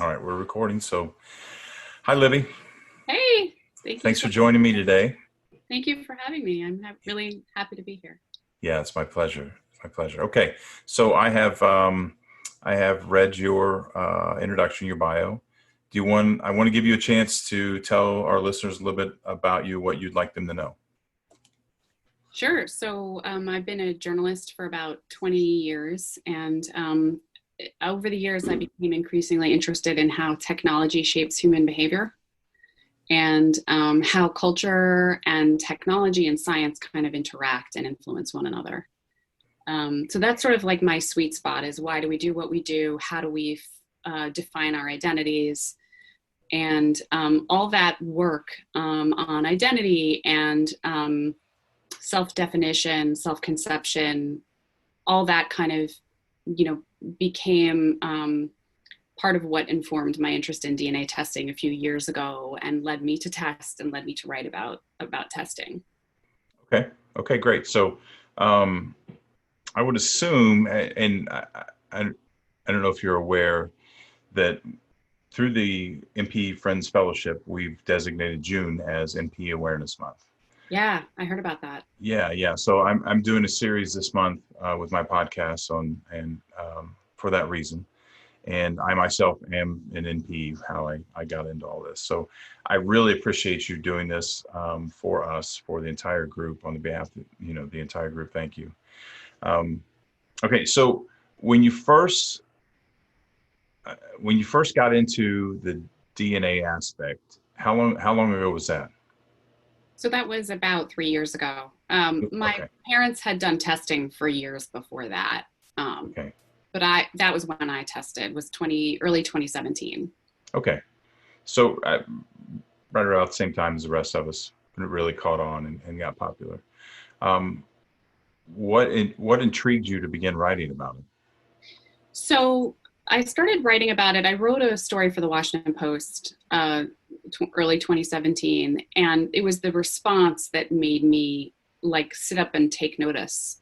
All right, we're recording. So, hi, Libby. Hey, thank you Thanks so for joining me today. thank you for having me. I'm really happy to be here. Yeah, it's my pleasure. It's my pleasure. Okay, so I have read your introduction, your bio. Do you want? I want to give you a chance to tell our listeners a little bit about you, what you'd like them to know. Sure. I've been a journalist for about 20 years, and over the years, I became increasingly interested in how technology shapes human behavior and how culture and technology and science kind of interact and influence one another. So that's sort of like my sweet spot is why do we do what we do? How do we define our identities? And all that work on identity and self-definition, self-conception, all that kind of, became part of what informed my interest in DNA testing a few years ago and led me to test and led me to write about testing. Okay. Okay. Great. So, um, I would assume, and I don't know if you're aware that through the NPE Friends Fellowship, we've designated June as NPE Awareness Month. Yeah, I heard about that. Yeah, yeah. So I'm doing a series this month with my podcast on and for that reason. And I myself am an NP, how I got into all this. So I really appreciate you doing this for us, for the entire group, on the behalf of, the entire group. Thank you. Um, okay, so when you first when you first got into the DNA aspect, how long ago was that? So that was about 3 years ago. My Okay, parents had done testing for years before that. Um, okay, but that was when I tested was early 2017. okay. So right around the same time as the rest of us, when it really caught on and got popular. Um, what intrigued you to begin writing about it? So I started writing about it. I wrote a story for the Washington Post early 2017, and it was the response that made me like sit up and take notice.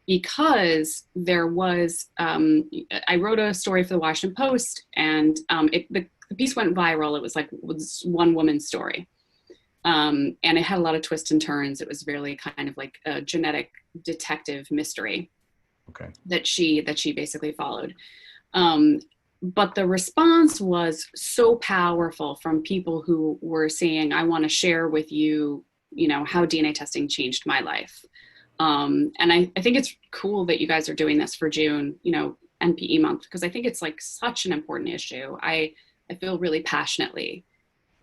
Because there was, I wrote a story for the Washington Post, and the piece went viral. It was one woman's story, and it had a lot of twists and turns. It was really kind of like a genetic detective mystery Okay. that she basically followed. Um, but the response was so powerful from people who were saying, "I want to share with you, how DNA testing changed my life." And I think it's cool that you guys are doing this for June, NPE month, because I think it's like such an important issue. I feel really passionately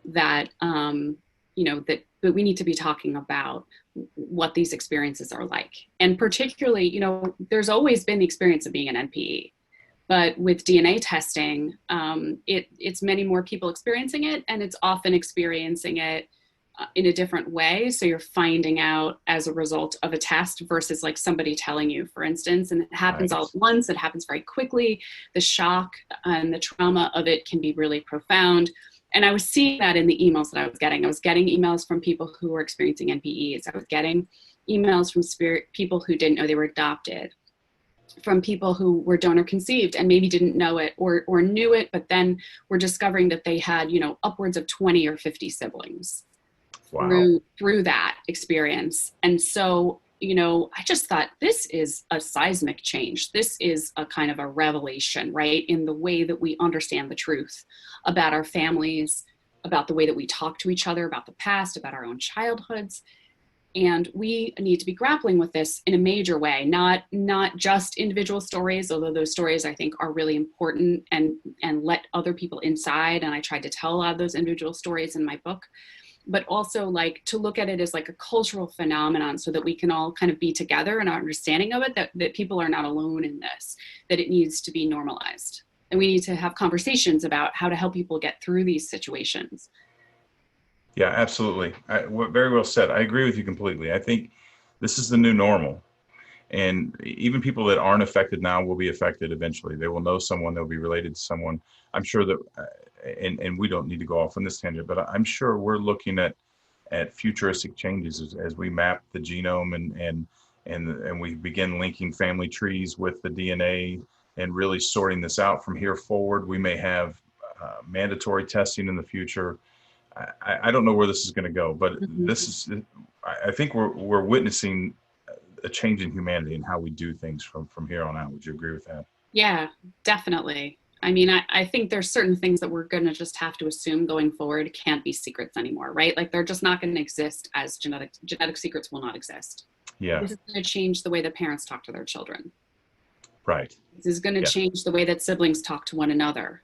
that, that we need to be talking about what these experiences are like. And particularly, there's always been the experience of being an NPE. But with DNA testing, it's many more people experiencing it, and it's often experiencing it in a different way. So you're finding out as a result of a test versus like somebody telling you, for instance, and it happens all Right. at once. It happens very quickly. The shock and the trauma of it can be really profound. And I was seeing that in the emails that I was getting. I was getting emails from people who were experiencing NPEs. I was getting emails from people who didn't know they were adopted, from people who were donor conceived and maybe didn't know it or knew it, but then were discovering that they had, upwards of 20 or 50 siblings Wow. through that experience. And so, I just thought this is a seismic change. This is a kind of a revelation, right? In the way that we understand the truth about our families, about the way that we talk to each other, about the past, about our own childhoods. And we need to be grappling with this in a major way, not just individual stories, although those stories I think are really important and let other people inside. And I tried to tell a lot of those individual stories in my book, but also like to look at it as like a cultural phenomenon so that we can all kind of be together in our understanding of it, that people are not alone in this, that it needs to be normalized. And we need to have conversations about how to help people get through these situations. Yeah, absolutely. Very well said. I agree with you completely. I think this is the new normal. And even people that aren't affected now will be affected eventually. They will know someone, they'll be related to someone. I'm sure that, and we don't need to go off on this tangent, but I'm sure we're looking at futuristic changes as we map the genome and we begin linking family trees with the DNA. and really sorting this out from here forward. We may have mandatory testing in the future. I don't know where this is going to go, but I think we're witnessing a change in humanity and how we do things from here on out. Would you agree with that? Yeah, definitely. I mean, I think there's certain things that we're going to just have to assume going forward can't be secrets anymore, right? Like they're just not going to exist as genetic secrets will not exist. Yeah. This is going to change the way that parents talk to their children. Right. This is going to change the way that siblings talk to one another.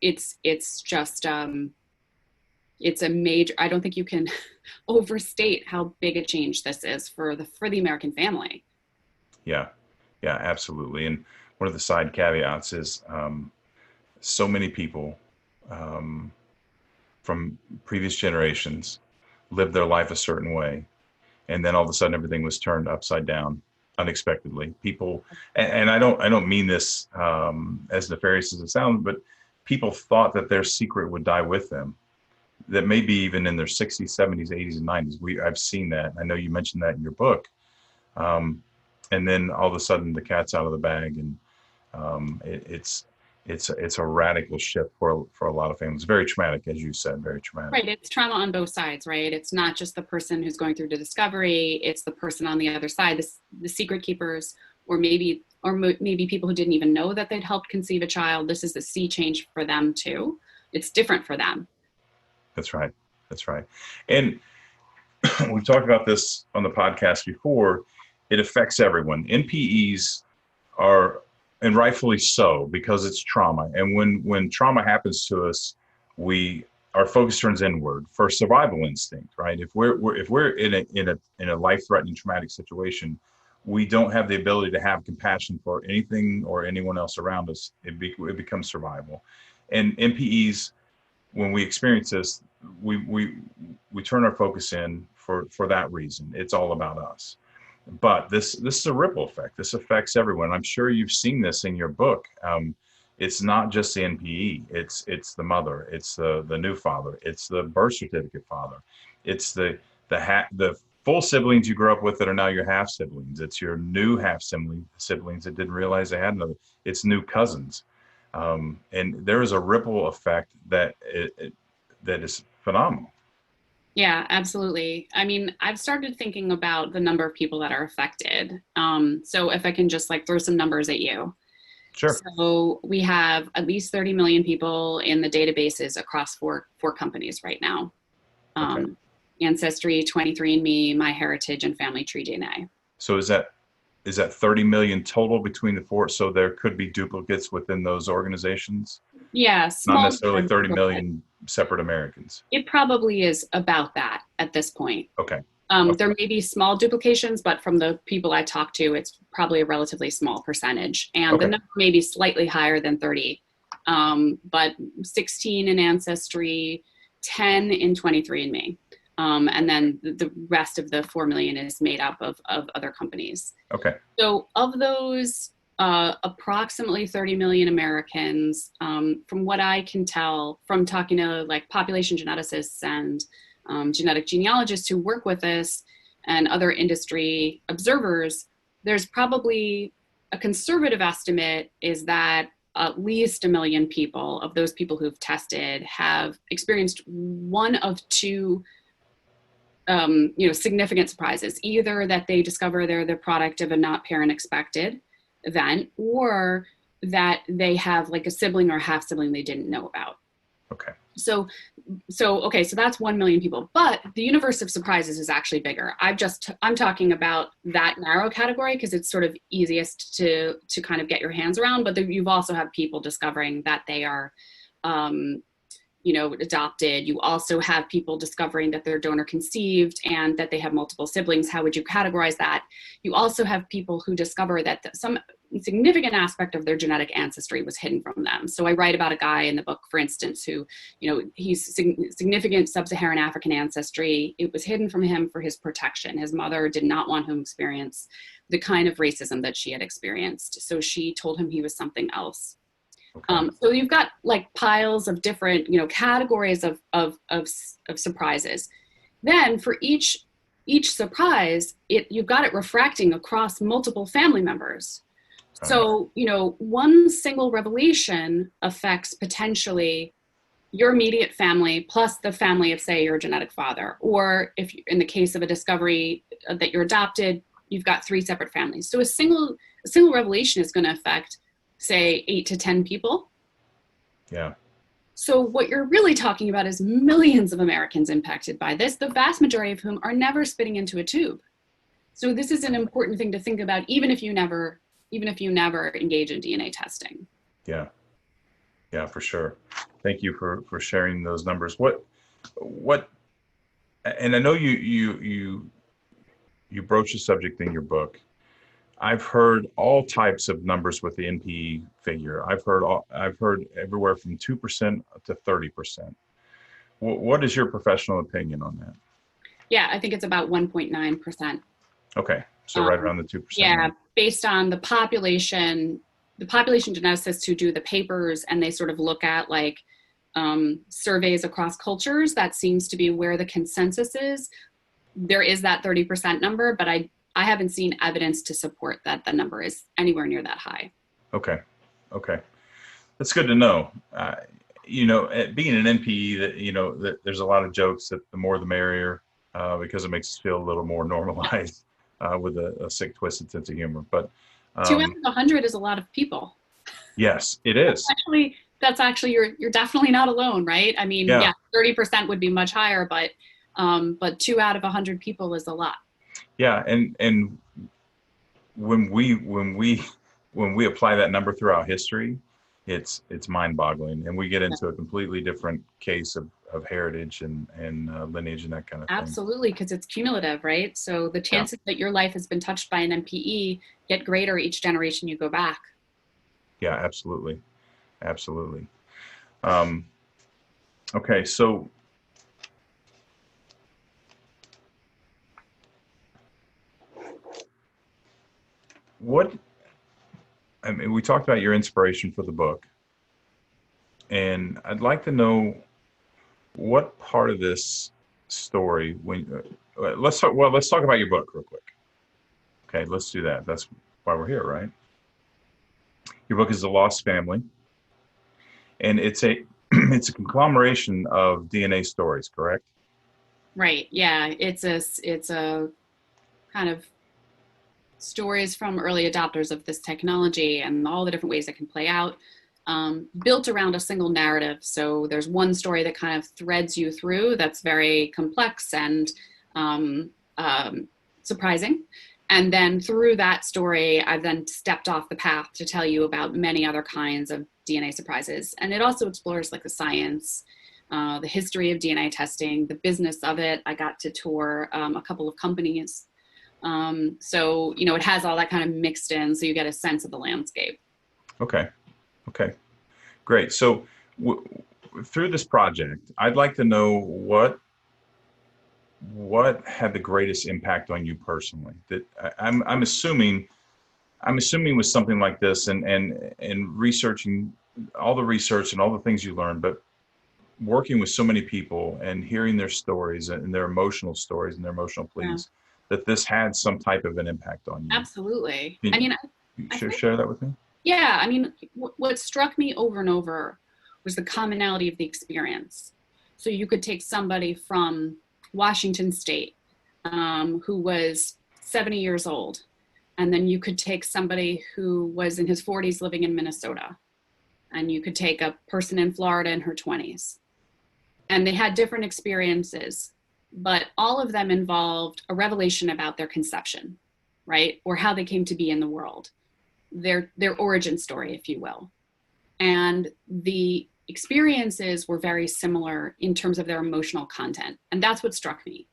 It's just, it's a major, I don't think you can overstate how big a change this is for the American family. Yeah, absolutely. And one of the side caveats is so many people from previous generations lived their life a certain way, and then all of a sudden everything was turned upside down unexpectedly. People, and I don't mean this as nefarious as it sounds, but people thought that their secret would die with them. That maybe even in their 60s, 70s, 80s, and 90s. I've seen that. I know you mentioned that in your book. And then all of a sudden the cat's out of the bag, and it's a radical shift for a lot of families. Very traumatic, as you said, very traumatic. Right, it's trauma on both sides, right? It's not just the person who's going through the discovery; it's the person on the other side, the secret keepers, or maybe people who didn't even know that they'd helped conceive a child. This is a sea change for them too. It's different for them. That's right. And we've talked about this on the podcast before. It affects everyone. NPEs are, and rightfully so, because it's trauma. And when trauma happens to us, our focus turns inward for survival instinct, right? If we're in a life-threatening traumatic situation, we don't have the ability to have compassion for anything or anyone else around us. It becomes survival. And NPEs, when we experience this, we turn our focus in for that reason. It's all about us. But this is a ripple effect. This affects everyone. I'm sure you've seen this in your book. It's not just the NPE. It's the mother. It's the new father. It's the birth certificate father. It's the full siblings you grew up with that are now your half siblings. It's your new half siblings that didn't realize they had another. It's new cousins. And there is a ripple effect that is phenomenal. Yeah, absolutely. I mean, I've started thinking about the number of people that are affected. So if I can just throw some numbers at you. Sure. So we have at least 30 million people in the databases across four companies right now. Okay. Ancestry, 23andMe, MyHeritage, and Family Tree DNA. So is that 30 million total between the four? So there could be duplicates within those organizations? Yeah. Not necessarily 30 million separate Americans. It probably is about that at this point. Okay. There may be small duplications, but from the people I talk to, it's probably a relatively small percentage. And the number may be slightly higher than 30, but 16 in Ancestry, 10 in 23andMe. And then the rest of the 4 million is made up of other companies. Okay. So of those approximately 30 million Americans, from what I can tell from talking to population geneticists and genetic genealogists who work with us and other industry observers, there's probably a conservative estimate is that at least 1 million people of those people who've tested have experienced one of two significant surprises, either that they discover they're the product of a not parent expected event, or that they have a sibling or half sibling they didn't know about. Okay. So that's 1 million people, but the universe of surprises is actually bigger. I'm talking about that narrow category because it's sort of easiest to kind of get your hands around, but you've also have people discovering that they are, adopted. You also have people discovering that they're donor conceived and that they have multiple siblings. How would you categorize that? You also have people who discover that some significant aspect of their genetic ancestry was hidden from them. So I write about a guy in the book, for instance, who, he's significant sub-Saharan African ancestry. It was hidden from him for his protection. His mother did not want him to experience the kind of racism that she had experienced. So she told him he was something else. Okay. So you've got piles of different, categories of surprises. Then for each surprise, you've got it refracting across multiple family members. So, one single revelation affects potentially your immediate family plus the family of, say, your genetic father. Or if in the case of a discovery that you're adopted, you've got 3 separate families. So a single revelation is going to affect, say, 8 to 10 people. Yeah. So what you're really talking about is millions of Americans impacted by this, the vast majority of whom are never spitting into a tube. So this is an important thing to think about, even if you never engage in DNA testing. Yeah, for sure. Thank you for sharing those numbers. What, and I know you broach the subject in your book. I've heard all types of numbers with the NPE figure. I've heard everywhere from 2% to 30%. What is your professional opinion on that? Yeah, I think it's about 1.9%. Okay, so right around the 2%. Yeah, based on the population geneticists who do the papers, and they sort of look at like surveys across cultures, that seems to be where the consensus is. There is that 30% number, but I haven't seen evidence to support that the number is anywhere near that high. Okay. That's good to know. Being an NPE, that there's a lot of jokes that the more the merrier, because it makes us feel a little more normalized with a sick, twisted sense of humor. But 2 out of 100 is a lot of people. Yes, it is. That's actually you're definitely not alone, right? I mean, yeah 30% would be much higher, but 2 out of 100 people is a lot. Yeah, and when we apply that number throughout history, it's mind-boggling, and we get into a completely different case of heritage and lineage and that kind of thing. Absolutely, because it's cumulative, right? So the chances that your life has been touched by an NPE get greater each generation you go back. Yeah, absolutely. Okay, so we talked about your inspiration for the book, and I'd like to know what part of this story, let's talk about your book real quick. Okay, let's do that. That's why we're here, right? Your book is The Lost Family, and it's a conglomeration of DNA stories, correct? Right. Yeah, it's a kind of stories from early adopters of this technology and all the different ways it can play out, built around a single narrative. So there's one story that kind of threads you through that's very complex and surprising. And then through that story, I've then stepped off the path to tell you about many other kinds of DNA surprises. And it also explores like the science, the history of DNA testing, the business of it. I got to tour a couple of companies. So, it has all that kind of mixed in, so you get a sense of the landscape. Okay. Great. So through this project, I'd like to know what had the greatest impact on you personally. That I'm assuming with something like this and researching all the research and all the things you learned, but working with so many people and hearing their stories and their emotional stories and their emotional pleas, that this had some type of an impact on you. Absolutely. Share that with me? Yeah. I mean, what struck me over and over was the commonality of the experience. So you could take somebody from Washington State who was 70 years old, and then you could take somebody who was in his 40s living in Minnesota, and you could take a person in Florida in her 20s. And they had different experiences, but all of them involved a revelation about their conception, right? Or how they came to be in the world, their origin story, if you will. And the experiences were very similar in terms of their emotional content. And that's what struck me.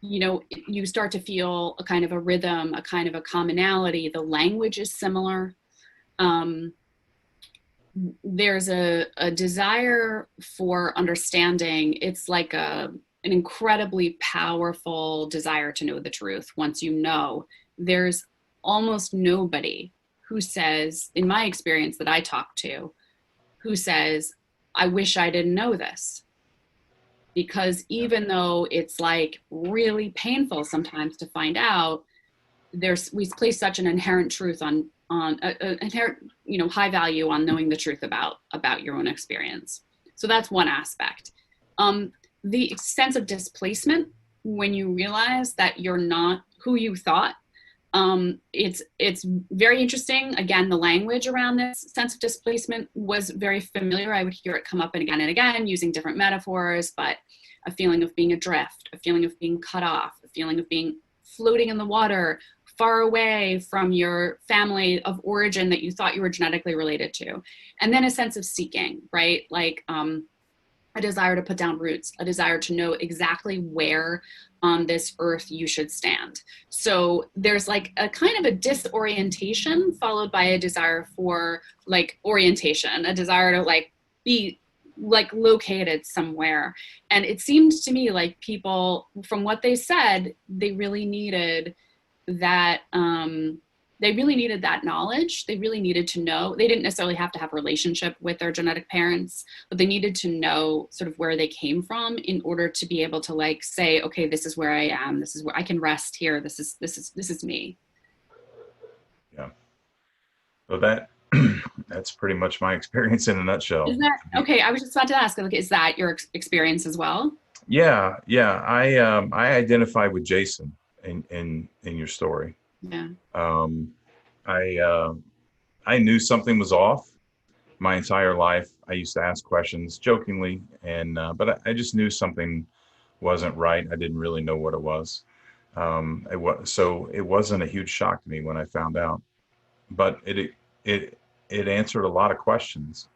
You start to feel a kind of a rhythm, a kind of a commonality. The language is similar. There's a desire for understanding. It's like an incredibly powerful desire to know the truth. Once you know, there's almost nobody who says, in my experience that I talk to, who says, I wish I didn't know this. Because even though it's like really painful sometimes to find out, we place such an inherent truth on inherent, high value on knowing the truth about your own experience. So that's one aspect. The sense of displacement when you realize that you're not who you thought. It's very interesting. Again, the language around this sense of displacement was very familiar. I would hear it come up and again using different metaphors, but a feeling of being adrift, a feeling of being cut off, a feeling of being floating in the water, far away from your family of origin that you thought you were genetically related to. And then a sense of seeking, right? Like a desire to put down roots, a desire to know exactly where on this earth you should stand. So there's like a kind of a disorientation followed by a desire for like orientation, a desire to like be like located somewhere. And it seemed to me like people, from what they said, they really needed that knowledge. They really needed to know. They didn't necessarily have to have a relationship with their genetic parents, but they needed to know sort of where they came from in order to be able to like say, okay, this is where I am. This is where I can rest here. This is me. Yeah. So that's pretty much my experience in a nutshell. Is that okay? I was just about to ask, like, is that your experience as well? Yeah. I identify with Jason in your story. Yeah. I knew something was off my entire life. I used to ask questions jokingly, but I just knew something wasn't right. I didn't really know what it was. So it wasn't a huge shock to me when I found out, but it answered a lot of questions.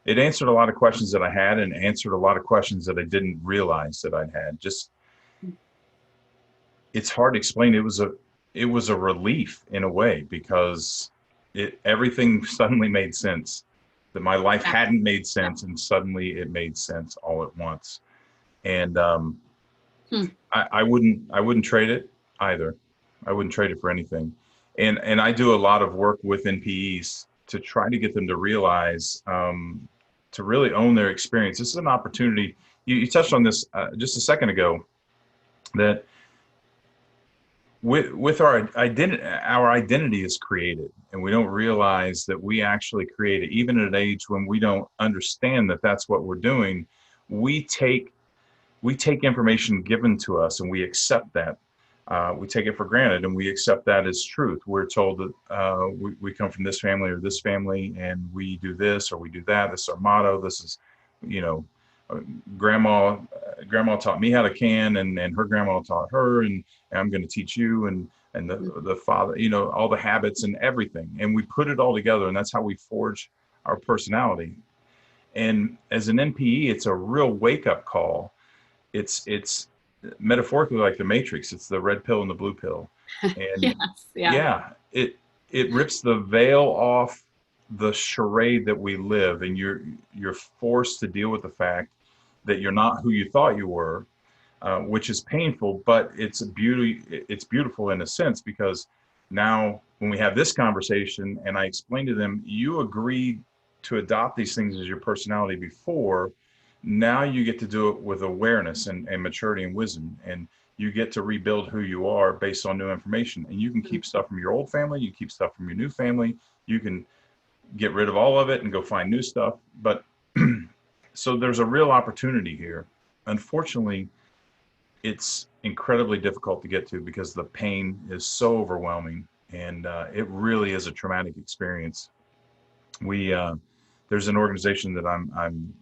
It answered a lot of questions that I had, and answered a lot of questions that I didn't realize that I'd had. It's hard to explain. It was a relief in a way, because everything suddenly made sense. That my life hadn't made sense, and suddenly it made sense all at once. And I wouldn't trade it either. I wouldn't trade it for anything. And I do a lot of work with NPEs to try to get them to realize, to really own their experience. This is an opportunity. You touched on this just a second ago, that with our identity is created, and we don't realize that we actually create it. Even at an age when we don't understand that that's what we're doing, we take information given to us, and we accept that. We take it for granted, and we accept that as truth. We're told that we come from this family or this family, and we do this or we do that. This is our motto. This is, grandma taught me how to can, and her grandma taught her, and I'm going to teach you, and the father, all the habits and everything. And we put it all together, and that's how we forge our personality. And as an NPE, it's a real wake-up call. It's metaphorically like the Matrix. It's the red pill and the blue pill. And Yes, yeah. It rips the veil off the charade that we live, and you're forced to deal with the fact that you're not who you thought you were, which is painful, but it's beautiful in a sense, because now when we have this conversation and I explain to them, you agreed to adopt these things as your personality before. Now you get to do it with awareness and maturity and wisdom, and you get to rebuild who you are based on new information. And you can keep stuff from your old family, you keep stuff from your new family, you can get rid of all of it and go find new stuff. But so there's a real opportunity here. Unfortunately, it's incredibly difficult to get to because the pain is so overwhelming, and it really is a traumatic experience. There's an organization that I'm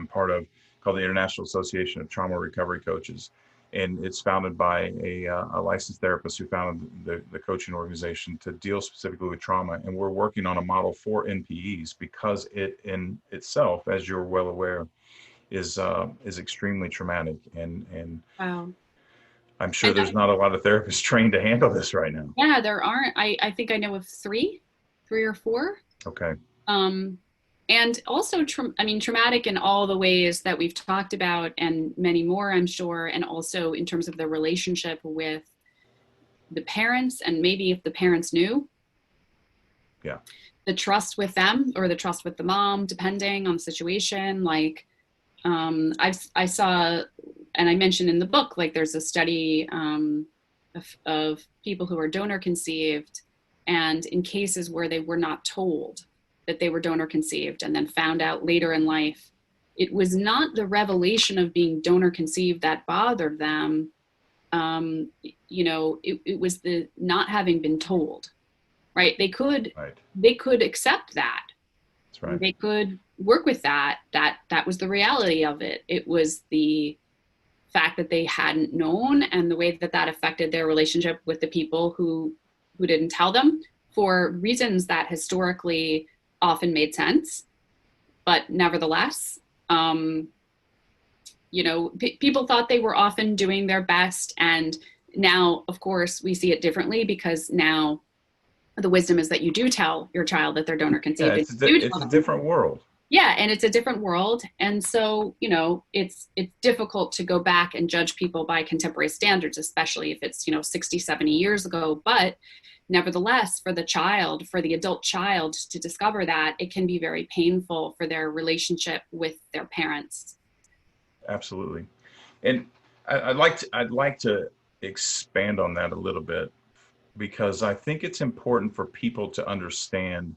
part of called the International Association of Trauma Recovery Coaches, and it's founded by a licensed therapist who founded the coaching organization to deal specifically with trauma. And we're working on a model for NPEs, because it in itself, as you're well aware, is extremely traumatic. And Wow. I'm sure there's not a lot of therapists trained to handle this right now. Yeah, there aren't. I think I know of three or four. Okay. And also, traumatic in all the ways that we've talked about, and many more, I'm sure. And also in terms of the relationship with the parents, and maybe if the parents knew. Yeah. The trust with them, or the trust with the mom, depending on the situation. Like, I saw, and I mentioned in the book, like there's a study of people who are donor conceived, and in cases where they were not told that they were donor conceived and then found out later in life, it was not the revelation of being donor conceived that bothered them. It was the not having been told, right? They could accept that. That's right. They could work with that was the reality of it. It was the fact that they hadn't known, and the way that affected their relationship with the people who didn't tell them, for reasons that historically often made sense. But nevertheless, people thought they were often doing their best. And now, of course, we see it differently, because now the wisdom is that you do tell your child that they're donor conceived. Yeah, it's a different world. Yeah, and it's a different world. And so, it's difficult to go back and judge people by contemporary standards, especially if it's, 60, 70 years ago. But nevertheless, for the adult child to discover that, it can be very painful for their relationship with their parents. Absolutely. And I'd like to expand on that a little bit, because I think it's important for people to understand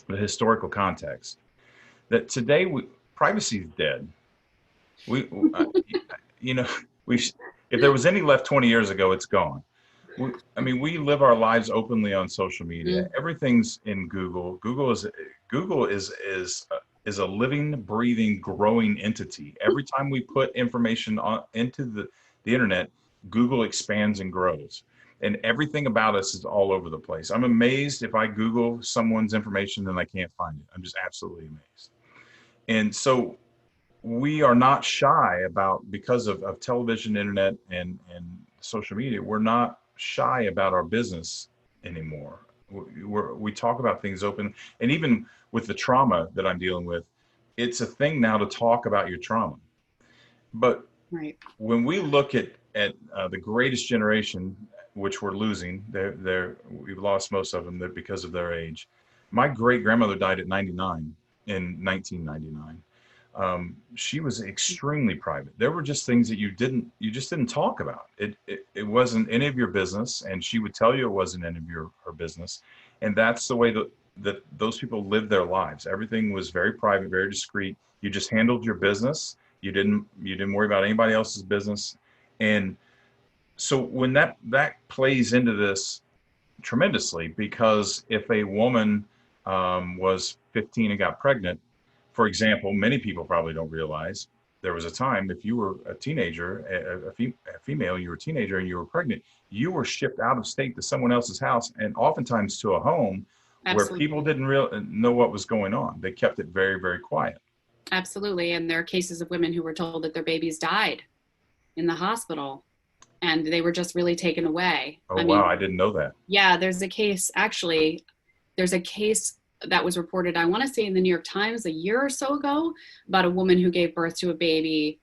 the historical context. That today, privacy is dead. We if there was any left 20 years ago, it's gone. We live our lives openly on social media. Mm-hmm. Everything's in Google. Google is a living, breathing, growing entity. Every time we put information into the internet, Google expands and grows. And everything about us is all over the place. I'm amazed if I Google someone's information and I can't find it. I'm just absolutely amazed. And so we are not shy about, because of television, internet, and social media, we're not shy about our business anymore. We talk about things open. And even with the trauma that I'm dealing with, it's a thing now to talk about your trauma. But right. When we look at the greatest generation, which we're losing, we've lost most of them because of their age. My great grandmother died at 99 in 1999. She was extremely private. There were just things that you just didn't talk about. It wasn't any of your business, and she would tell you it wasn't any of her business. And that's the way that those people lived their lives. Everything was very private, very discreet. You just handled your business. You didn't worry about anybody else's business. And so when that plays into this tremendously, because if a woman was 15 and got pregnant, for example, many people probably don't realize there was a time, if you were a teenager, a female, you were a teenager and you were pregnant, you were shipped out of state to someone else's house, and oftentimes to a home. Absolutely. Where people didn't really know what was going on. They kept it very, very quiet. Absolutely. And there are cases of women who were told that their babies died in the hospital, and they were just really taken away. Oh, wow. I didn't know that. Yeah, there's a case that was reported, I want to say in the New York Times a year or so ago, about a woman who gave birth to a baby,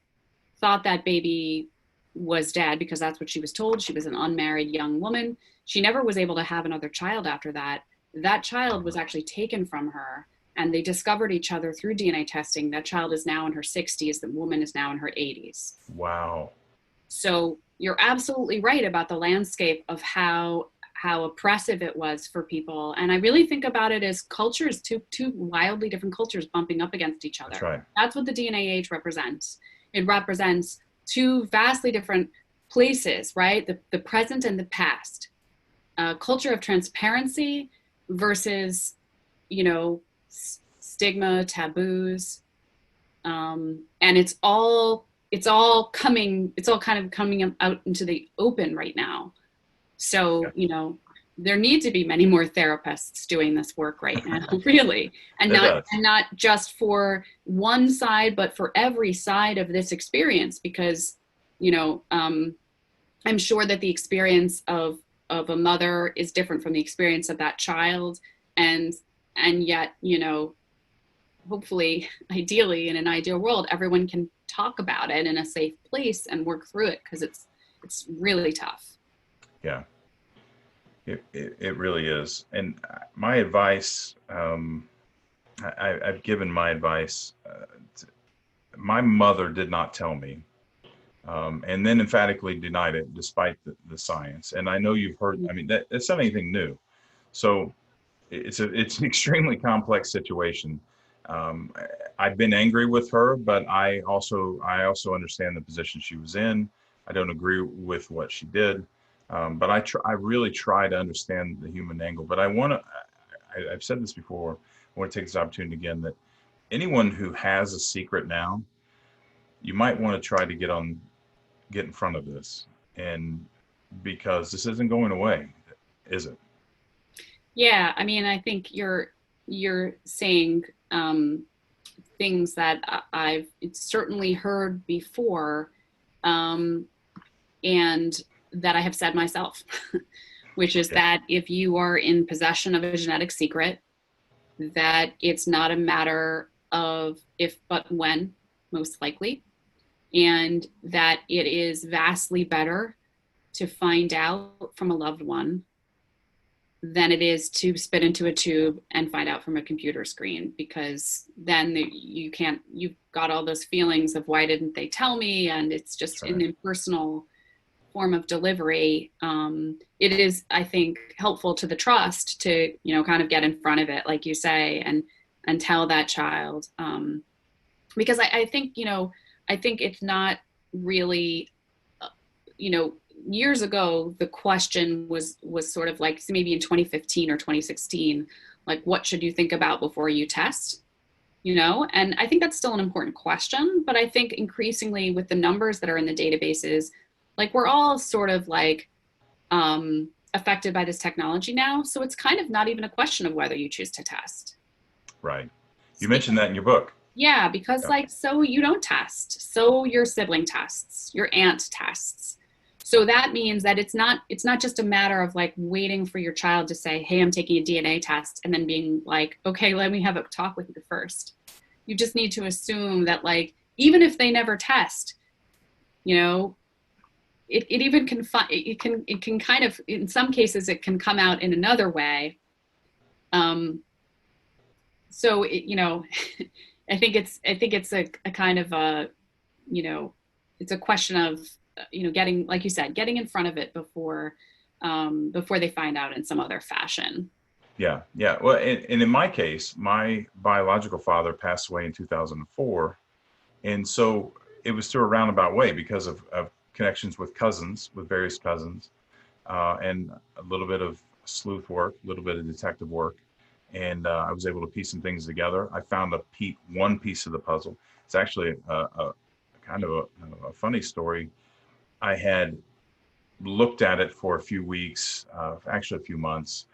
thought that baby was dead because that's what she was told. She was an unmarried young woman. She never was able to have another child after that. That child was actually taken from her, and they discovered each other through DNA testing. That child is now in her 60s. The woman is now in her 80s. Wow. So you're absolutely right about the landscape of how oppressive it was for people. And I really think about it as cultures, two wildly different cultures bumping up against each other. That's right. That's what the DNA age represents. It represents two vastly different places, right? The present and the past. A culture of transparency versus, stigma, taboos. And it's all kind of coming out into the open right now. So, there need to be many more therapists doing this work right now, really. And not just for one side, but for every side of this experience, because, I'm sure that the experience of a mother is different from the experience of that child. And yet, hopefully, ideally, in an ideal world, everyone can talk about it in a safe place and work through it, because it's really tough. Yeah, it really is. And my advice, I've given my advice. My mother did not tell me and then emphatically denied it despite the science. And I know you've heard, I mean, that's not anything new. So it's an extremely complex situation. Um, I've been angry with her, but I also understand the position she was in. I don't agree with what she did, but I really try to understand the human angle. But I've said this before. I want to take this opportunity again that anyone who has a secret now, you might want to try to get in front of this, and because this isn't going away, is it? Yeah, I mean, I think you're saying things that I've certainly heard before, um, and that I have said myself, which is Okay. that if you are in possession of a genetic secret, that it's not a matter of if but when, most likely, and that it is vastly better to find out from a loved one than it is to spit into a tube and find out from a computer screen, because then you've got all those feelings of why didn't they tell me, and it's That's just an right. impersonal form of delivery. It is, I think, helpful to the trust to, kind of get in front of it, like you say, and tell that child, because I think, I think it's not really, uh, you know, years ago, the question was sort of like, so maybe in 2015 or 2016, like, what should you think about before you test? And I think that's still an important question, but I think increasingly with the numbers that are in the databases, like, we're all sort of like affected by this technology now, so it's kind of not even a question of whether you choose to test. Right. You mentioned Because that in your book. yeah, because Yeah. like, so you don't test, so your sibling tests, your aunt tests. So that means that it's not just a matter of like waiting for your child to say, "Hey, I'm taking a DNA test," and then being like, "Okay, let me have a talk with you first." You just need to assume that, like, even if they never test, you know, it even can it can kind of, in some cases it can come out in another way. Um, so I think it's a kind of a, you know, it's a question of, getting, like you said, getting in front of it before they find out in some other fashion. Yeah. Yeah. Well, and in my case, my biological father passed away in 2004. And so it was through a roundabout way because of connections with cousins, with various cousins, and a little bit of sleuth work, a little bit of detective work. And I was able to piece some things together. I found one piece of the puzzle. It's actually a kind of a funny story. I had looked at it for a few weeks, actually a few months,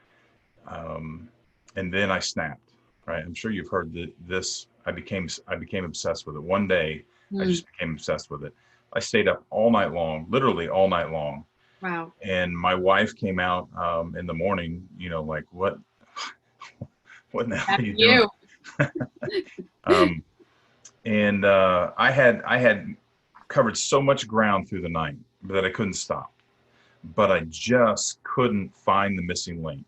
um, and then I snapped. Right, I'm sure you've heard this. I became obsessed with it. One day, I Mm, just became obsessed with it. I stayed up all night long, literally all night long. wow. And my wife came out in the morning, like what in the hell are That's you doing? you. Um, and I had covered so much ground through the night that I couldn't stop, but I just couldn't find the missing link.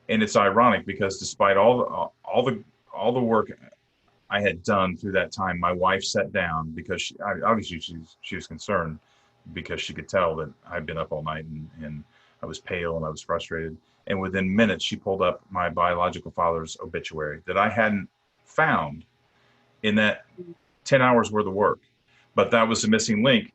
And it's ironic because despite all the work I had done through that time, my wife sat down because obviously she was concerned because she could tell that I'd been up all night, and I was pale and I was frustrated. And within minutes, she pulled up my biological father's obituary that I hadn't found in that 10 hours worth of work. But that was the missing link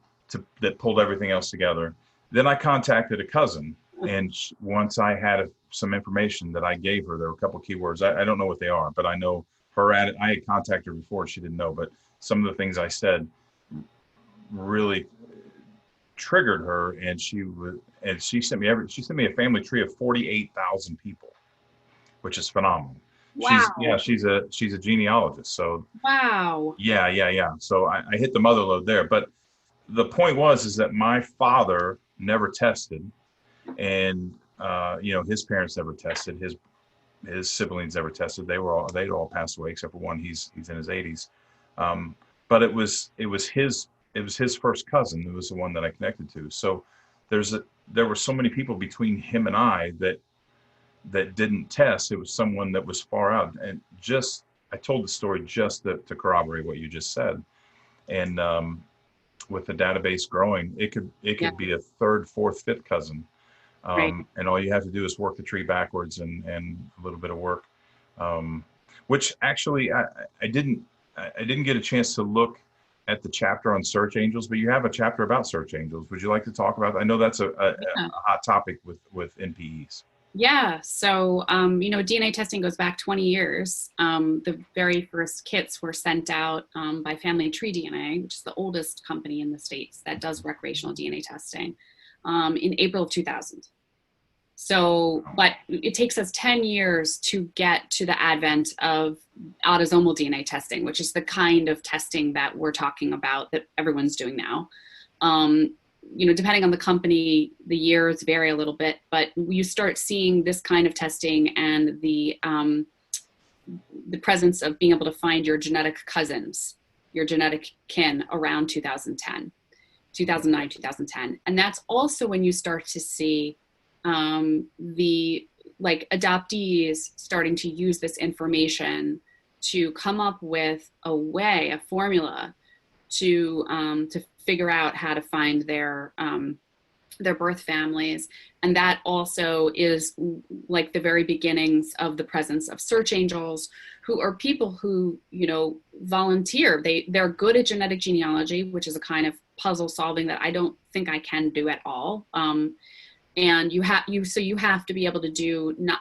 that pulled everything else together. Then I contacted a cousin, and once I had some information that I gave her, there were a couple of keywords. I don't know what they are, but I know I had contacted her before. She didn't know, but some of the things I said really triggered her, and she sent me a family tree of 48,000 people, which is phenomenal. Wow. She's a genealogist, so Wow. yeah, yeah, yeah. So I hit the mother load there. But the point is that my father never tested, and his parents never tested. His siblings never tested. They'd all passed away except for one. He's in his 80s. Um, but it was his first cousin. It was the one that I connected to. So there were so many people between him and I that didn't test. It was someone that was far out. And just I told the story just to corroborate what you just said. And with the database growing, it Yeah, could be a third, fourth, fifth cousin. right. And all you have to do is work the tree backwards and a little bit of work, which actually I didn't I didn't get a chance to look at the chapter on search angels, but you have a chapter about search angels. Would you like to talk about that? I know that's a Yeah. hot topic with NPEs. Yeah. So, DNA testing goes back 20 years. The very first kits were sent out by Family Tree DNA, which is the oldest company in the States that does recreational DNA testing, in April of 2000. So, but it takes us 10 years to get to the advent of autosomal DNA testing, which is the kind of testing that we're talking about that everyone's doing now. Um, Depending on the company, the years vary a little bit, but you start seeing this kind of testing and the presence of being able to find your genetic cousins, your genetic kin around 2010, 2009, 2010. And that's also when you start to see the like adoptees starting to use this information to come up with a way, a formula to figure out how to find their birth families. And that also is like the very beginnings of the presence of search angels, who are people who, volunteer. They're good at genetic genealogy, which is a kind of puzzle solving that I don't think I can do at all. And you have to be able to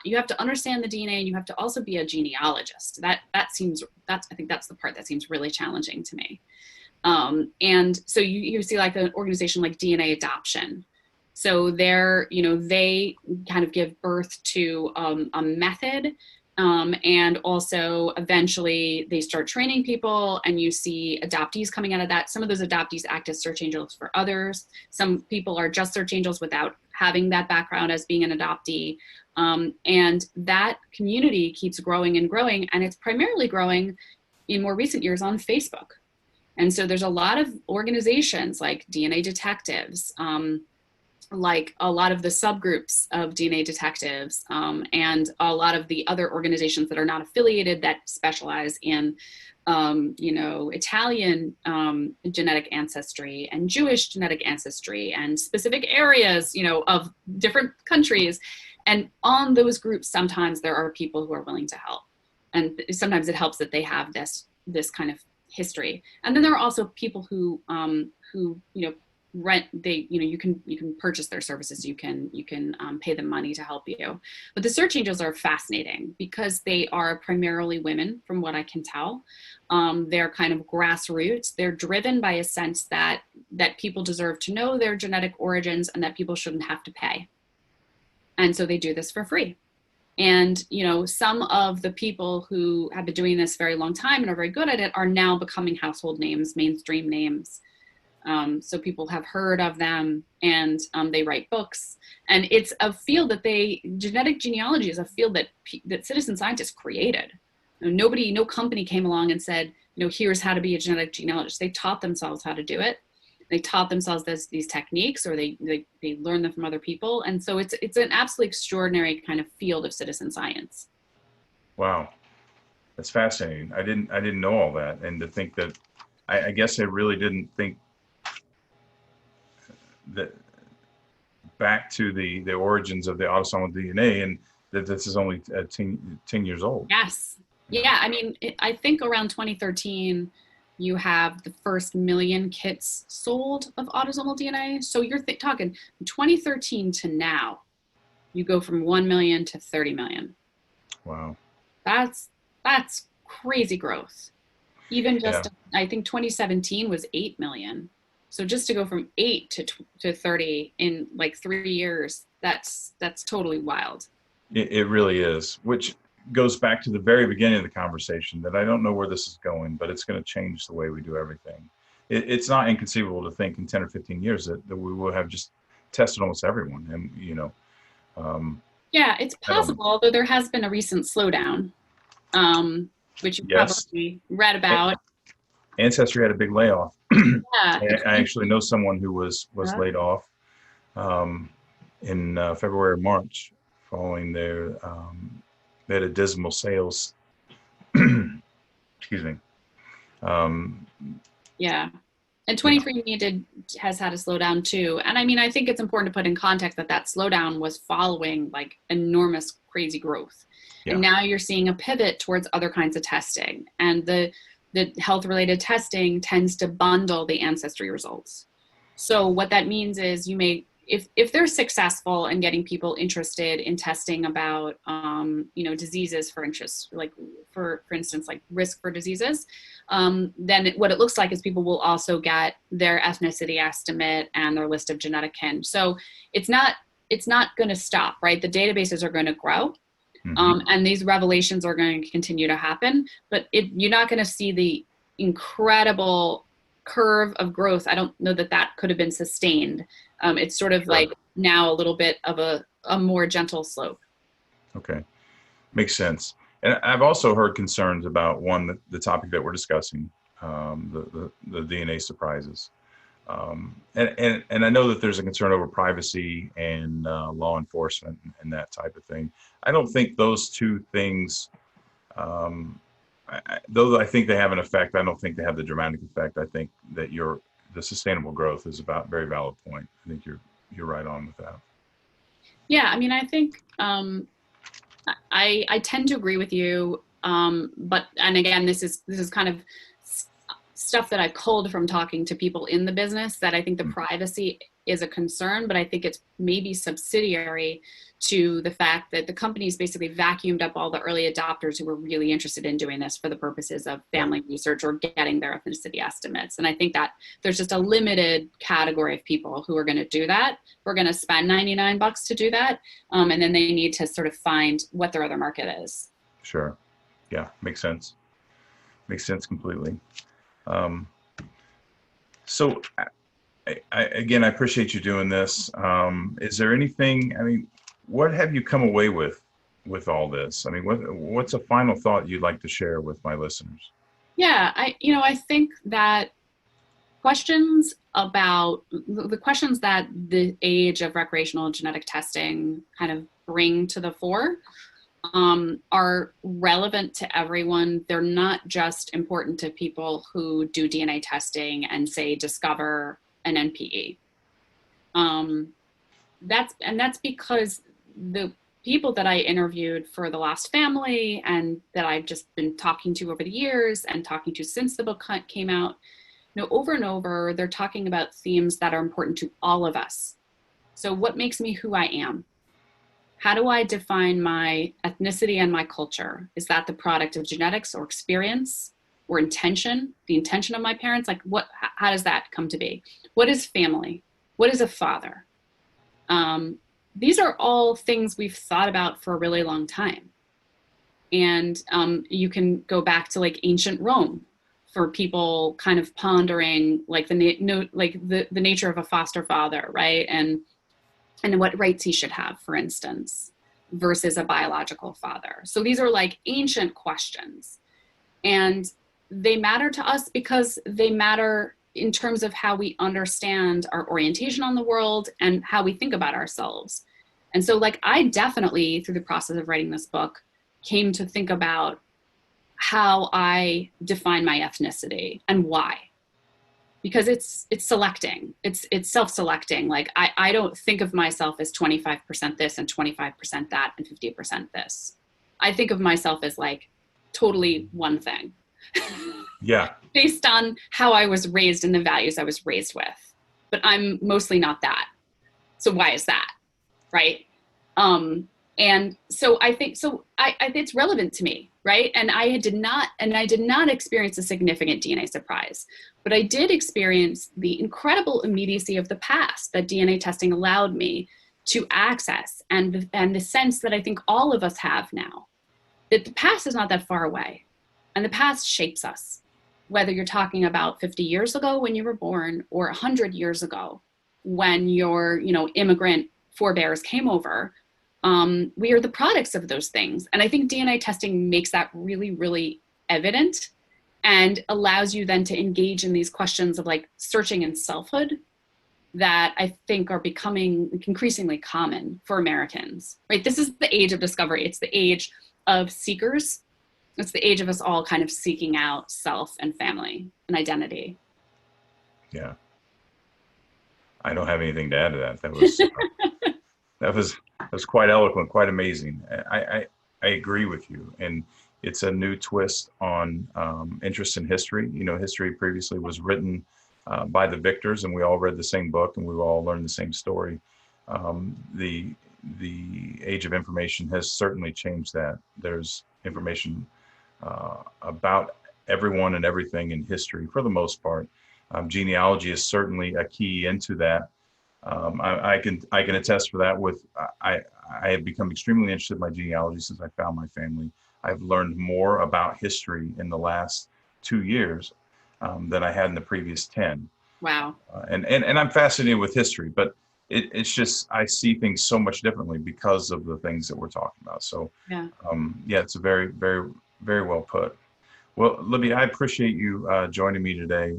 you have to understand the DNA, and you have to also be a genealogist. I think that's the part that seems really challenging to me. And so you see like an organization like DNA Adoption. So they kind of give birth to a method, and also eventually they start training people, and you see adoptees coming out of that. Some of those adoptees act as search angels for others. Some people are just search angels without having that background as being an adoptee. And that community keeps growing and growing, and it's primarily growing in more recent years on Facebook. And so there's a lot of organizations like DNA detectives, like a lot of the subgroups of DNA detectives, and a lot of the other organizations that are not affiliated that specialize in, Italian genetic ancestry and Jewish genetic ancestry and specific areas, of different countries. And on those groups, sometimes there are people who are willing to help. And sometimes it helps that they have this kind of history. And then there are also people who rent. You can purchase their services. You can pay them money to help you. But the search angels are fascinating because they are primarily women, from what I can tell. They're kind of grassroots. They're driven by a sense that people deserve to know their genetic origins and that people shouldn't have to pay. And so they do this for free. And, some of the people who have been doing this a very long time and are very good at it are now becoming household names, mainstream names. So people have heard of them, and they write books. And it's a field that genetic genealogy is a field that citizen scientists created. No company came along and said, here's how to be a genetic genealogist. They taught themselves how to do it. They taught themselves these techniques, or they learned them from other people. And so it's an absolutely extraordinary kind of field of citizen science. Wow, that's fascinating. I didn't know all that, and to think that I guess I really didn't think that back to the origins of the autosomal DNA, and that this is only 10 years old. Yes. Yeah. I mean, I think around 2013, you have the first million kits sold of autosomal DNA. So you're talking 2013 to now, you go from 1 million to 30 million. Wow. That's crazy growth. Even just, Yeah. I think 2017 was 8 million. So just to go from 8 to 30 in like 3 years, that's totally wild. It really is, which goes back to the very beginning of the conversation, that I don't know where this is going, but it's going to change the way we do everything. It's not inconceivable to think in 10 or 15 years that we will have just tested almost everyone. And, Yeah, it's possible, although there has been a recent slowdown, which you yes, probably read about. Ancestry had a big layoff. Yeah. I actually know someone who was laid off in February or March, following they had a dismal sales. Excuse me. Yeah. And Yeah. 23andMe has had a slowdown too. And I mean, I think it's important to put in context that that slowdown was following like enormous, crazy growth. And Yeah. now you're seeing a pivot towards other kinds of testing. And the health-related testing tends to bundle the ancestry results. So what that means is you may, if they're successful in getting people interested in testing about, diseases, for interest, like for instance, like risk for diseases, then what it looks like is people will also get their ethnicity estimate and their list of genetic kin. So it's not going to stop, right? The databases are going to grow. And these revelations are going to continue to happen, but you're not going to see the incredible curve of growth. I don't know that could have been sustained. It's sort of like now a little bit of a more gentle slope. Okay, makes sense. And I've also heard concerns about the topic that we're discussing, the DNA surprises. And I know that there's a concern over privacy and law enforcement and that type of thing. I don't think those two things, though I think they have an effect, I don't think they have the dramatic effect. I think that the sustainable growth is a very valid point. I think you're right on with that. Yeah, I mean, I think I tend to agree with you, but again, this is kind of stuff that I've culled from talking to people in the business, that I think the privacy is a concern, but I think it's maybe subsidiary to the fact that the companies basically vacuumed up all the early adopters who were really interested in doing this for the purposes of family research or getting their ethnicity estimates. And I think that there's just a limited category of people who are going to do that. We're going to spend $99 to do that. And then they need to sort of find what their other market is. Sure. Yeah, makes sense. Makes sense completely. So again, I appreciate you doing this. Is there anything, I mean, what have you come away with all this? I mean, what's a final thought you'd like to share with my listeners? Yeah, I think that questions about the questions that the age of recreational genetic testing kind of bring to the fore are relevant to everyone. They're not just important to people who do DNA testing and say discover an NPE. That's because the people that I interviewed for The Lost Family and that I've just been talking to over the years and talking to since the book came out, over and over, they're talking about themes that are important to all of us. So what makes me who I am? How do I define my ethnicity and my culture? Is that the product of genetics or experience or intention, the intention of my parents? Like how does that come to be? What is family? What is a father? These are all things we've thought about for a really long time. And you can go back to like ancient Rome for people kind of pondering like the nature of a foster father, right? And what rights he should have, for instance, versus a biological father. So these are like ancient questions. And they matter to us because they matter in terms of how we understand our orientation on the world and how we think about ourselves. And so like I definitely, through the process of writing this book, came to think about how I define my ethnicity and why. Because it's selecting, it's self-selecting. Like I don't think of myself as 25% this and 25% that and 50% this. I think of myself as like totally one thing. Yeah. Based on how I was raised and the values I was raised with. But I'm mostly not that. So why is that? Right? And so I think it's relevant to me, right? And I did not experience a significant DNA surprise, but I did experience the incredible immediacy of the past that DNA testing allowed me to access, and the sense that I think all of us have now, that the past is not that far away, and the past shapes us. Whether you're talking about 50 years ago when you were born, or 100 years ago when your immigrant forebears came over. We are the products of those things. And I think DNA testing makes that really, really evident and allows you then to engage in these questions of like searching and selfhood that I think are becoming increasingly common for Americans, right? This is the age of discovery. It's the age of seekers. It's the age of us all kind of seeking out self and family and identity. Yeah, I don't have anything to add to that. That was that was quite eloquent, quite amazing. I agree with you, and it's a new twist on interest in history. You know, history previously was written by the victors, and we all read the same book, and we all learned the same story. The age of information has certainly changed that. There's information about everyone and everything in history for the most part. Genealogy is certainly a key into that. I can attest for that. I have become extremely interested in my genealogy since I found my family. I've learned more about history in the last 2 years than I had in the previous 10. Wow. And I'm fascinated with history, but it's just I see things so much differently because of the things that we're talking about. So Yeah. yeah, it's a very, very, very well put. Well, Libby, I appreciate you joining me today.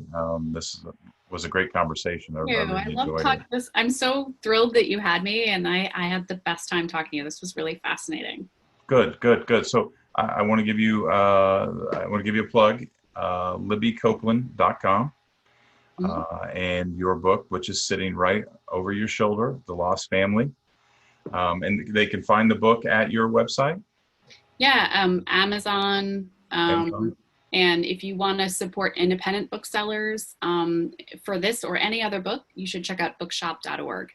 Was a great conversation. I I really love enjoyed it. talking this. I'm so thrilled that you had me, and I had the best time talking to you. This was really fascinating. Good, good, good. So I want to give you a plug, libbycopeland.com, Mhm. and your book, which is sitting right over your shoulder, The Lost Family. And they can find the book at your website, Yeah, Amazon. Amazon. And if you want to support independent booksellers for this or any other book, you should check out bookshop.org,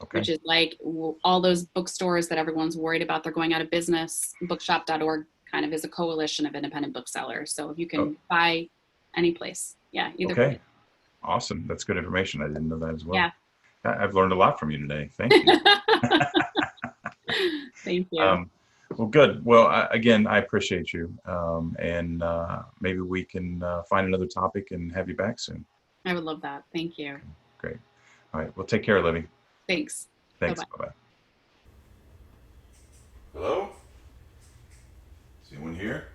Okay. which is like all those bookstores that everyone's worried about they're going out of business. Bookshop.org kind of is a coalition of independent booksellers. So you Oh, can buy any place. Yeah, either place. okay. Awesome. That's good information. I didn't know that as well. Yeah. I've learned a lot from you today. Thank you. Thank you. Um, well, good. Well, again, I appreciate you. And maybe we can find another topic and have you back soon. I would love that. Thank you. Great. All right. Well, take care, Libby. Thanks. Thanks. Bye-bye. Bye bye. Hello? Is anyone here?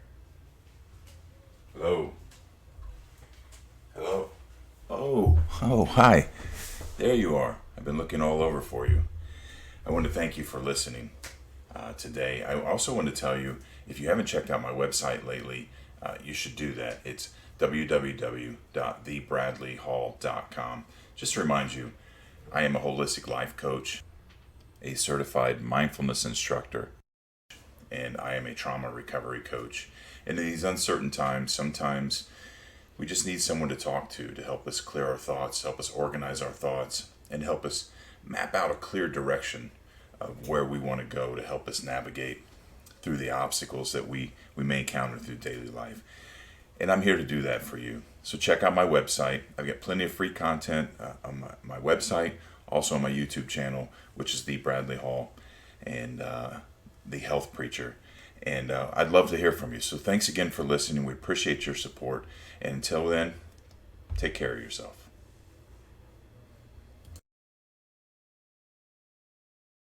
Hello? Hello? Oh, hi. There you are. I've been looking all over for you. I want to thank you for listening today. I also want to tell you, if you haven't checked out my website lately, you should do that. It's www.thebradleyhall.com. Just to remind you, I am a holistic life coach, a certified mindfulness instructor, and I am a trauma recovery coach. And in these uncertain times, sometimes we just need someone to talk to help us clear our thoughts, help us organize our thoughts, and help us map out a clear direction of where we want to go to help us navigate through the obstacles that we may encounter through daily life. And I'm here to do that for you. So check out my website. I've got plenty of free content on my website, also on my YouTube channel, which is The Bradley Hall and The Health Preacher. And I'd love to hear from you. So thanks again for listening. We appreciate your support. And until then, take care of yourself.